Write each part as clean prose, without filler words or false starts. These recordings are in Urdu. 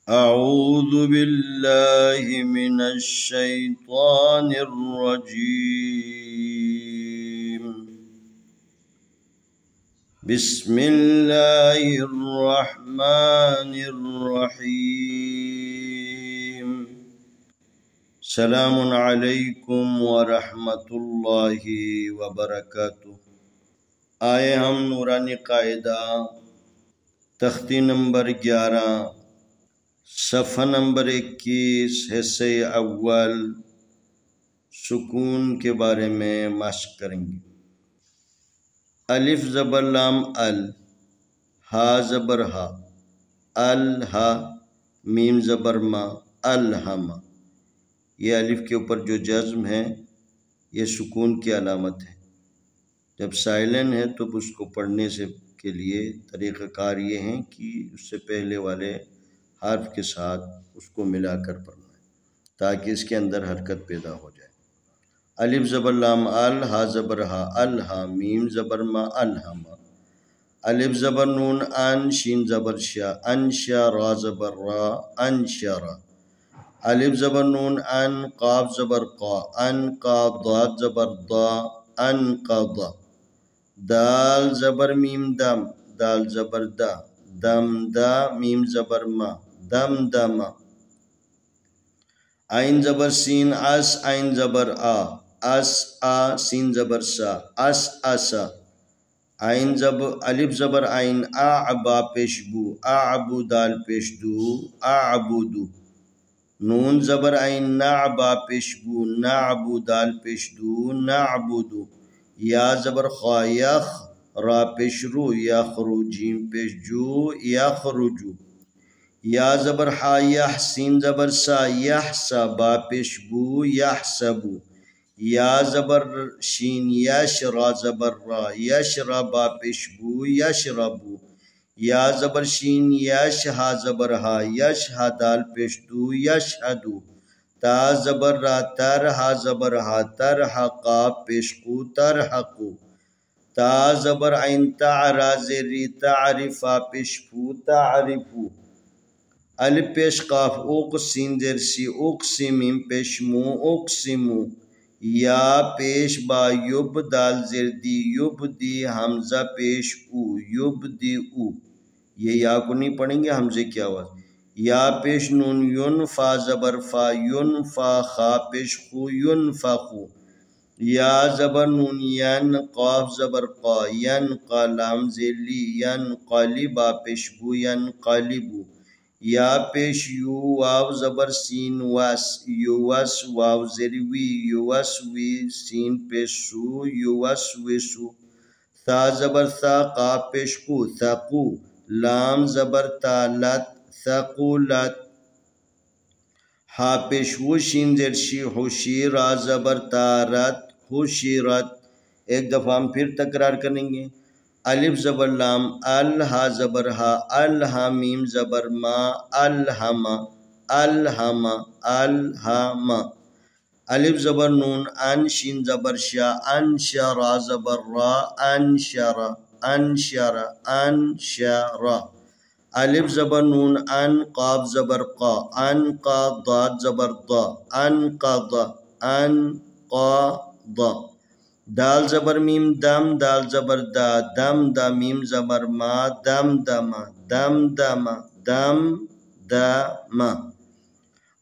أعوذ بالله من الشيطان الرجيم. بسم الله الرحمن الرحيم. سلام علیکم ورحمۃ اللہ وبرکاتہ. آئے ہم نورانی قاعدہ تختی نمبر 11 صفحہ نمبر 21 حصہ اول سکون کے بارے میں مشق کریں گے. الف زبر لام ال، ہا زبر ہا، الہا، میم زبر ما، الہما. یہ الف کے اوپر جو جزم ہے یہ سکون کی علامت ہے. جب سائلن ہے تو اس کو پڑھنے کے لیے طریقہ کار یہ ہے کہ اس سے پہلے والے حرف کے ساتھ اس کو ملا کر پڑھنا ہے تاکہ اس کے اندر حرکت پیدا ہو جائے. الف زبر لام ال، ہا زبر ہا، الہا، میم زبر ما، الہما. الف زبر نون ان، شین زبر شا، انشا، را زبر را، انشرا. الف زبر نون ان، قاف زبر قا، انقا، ضاد زبر ضا، انقضا. دال زبر میم دم، دال زبر دا، دم دا، میم زبر ما، دم دما. عین زبر سین اس، عین زبر آ، اس آ، سین زبر سا، اس اسا. عین زبر الف زبر عین آ، با پیش بو، اعبو، دال پیش دو، اعبدو. نون زبر عین نا، با پیش بو، نعبو، دال پیش دو، نعبدو. یا زبر خا یخ، را پیش رو، یخرو، جیم پیش جو، یخرجو. یا زبر حا یح، سین زبر سا، یحسا، با پیش بو، یحسبو. یا زبر شین یش، را زبر را، یشرا، با پیش بو، یشربو. یا زبر شین یش، ہا زبر ہا، یش ہا، دال پیش دو، یشہدو. تا زبر را تر، ہا زبر ہا، تر حقا، پیش قو، ترحقو. تا زبر عین تا، را زری، تعرفا، پیش فو، تعرفو. الف پیش قاف اوق، سین زر سی، اقسم، میم پیش مو، اقسمو. یا پیش با یب، دال زر دی، یب دی، حمزہ پیش او، یب دی او. یہ یا کو نہیں پڑھیں گے حمزے کی آواز. یا پیش نون یون، فا زبر فا، یون فا، خا پیش خو، یون فخو. یا زبر نون ین، قاف زبر قا، ین قا، لام زلی، ین قالی، با پیش بو، ین قالبو. یا پیش یو، واو زبر سین وس، یوس، واو زروی، یوس وی، سین پیش سو، یوس وسو. ثا زبر ثا، قاف پیش قو، ثقو. لام زبر تا، لت، ثقولت. ہا پیش ہو، شین زر شی، ہوشی، را زبر تارت، ہوشیرت. ایک دفعہ ہم پھر تکرار کریں گے. الف زبر لام ال، ہا زبر ہا، الہا، میم زبر ما، الہما، الہما، الہما. الف زبر نون ان، شین زبر شا، انشا، را زبر را، انشرا، انشرا، انشرا. الف زبر نون ان، قاف زبر قا، انقا، ضاد زبر ضا، انقضا، انقاضا. دال زبر میم دم، دال زبر دا، دم دا، میم زبر ما، دم دما، دم دما، دم دما.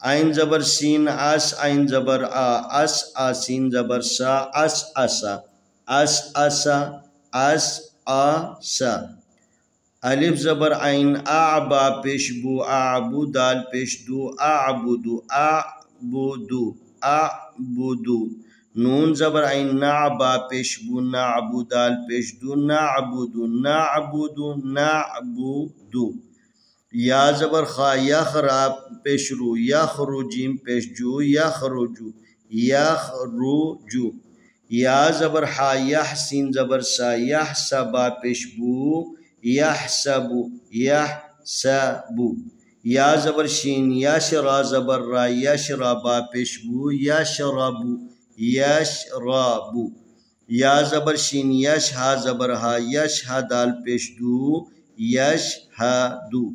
عین زبر سین اس، عین زبر آ، اس آ، سین زبر سا، اس اسا، اس اسا، اس آسا. الف زبر عین آ، با پیش بو، اعبو، دال پیش دو، اعبدو، اعبدو، اعبدو. نون زبر عین نا، با پیش بو، نعبو، دال پیش دو، نعبدو، نعبدو، نعبدو. یا زبر خا یخ، را پیش رو، یخرو، جیم پیش جو، یخرجو، یخرجو. یا زبر حا یح، سین زبر سا، یحسا، با پیش بو، یحسبو، یحسبو. یا زبر شین یش، را زبر را، یشرا، با پیش بو، یشربو، یشربو. یا زبر شین یش، ہا زبر ہا، یش ہا، دال پیش دو، یشہدو.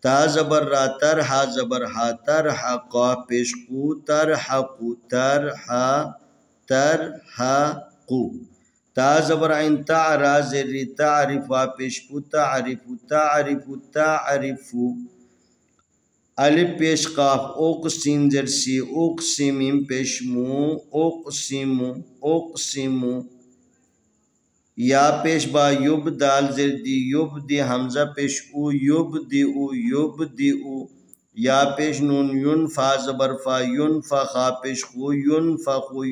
تا زبر را ترحا زبر ہا ترحا قاف پیش قو ترحقو ترحقو تا زبر عین تعرا زر تعرف پیش قو تعرفو الف پیش قاف اقسم زر سی اقسم پیش مو اقسمو یا پیش با یب دال زر دی یبدی حمزہ پیش او یبدئو یا پیش نون یون فا زبر فا یون فخا پیش خو ینفخو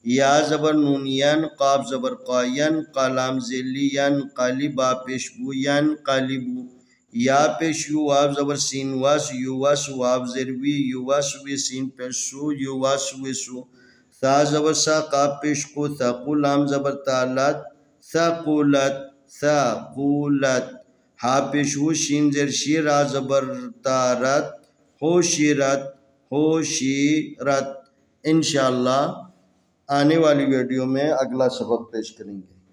یا زبر نون ین قاف زبر قا ین قلام زلی ین قلبا پیش بو ین قلبو یا پیش یو واو زبر سین واس یو واس واو زر وی یو واس وی سین پیش سو یو واس وی سو ثا زبر سا قاف پیش کو ثقو لام زبر تالت ثقولت ہا پیش ہو شین زر شیر را زبر تارت ہوشیرت انشاءاللہ آنے والی ویڈیو میں اگلا سبق پیش کریں گے.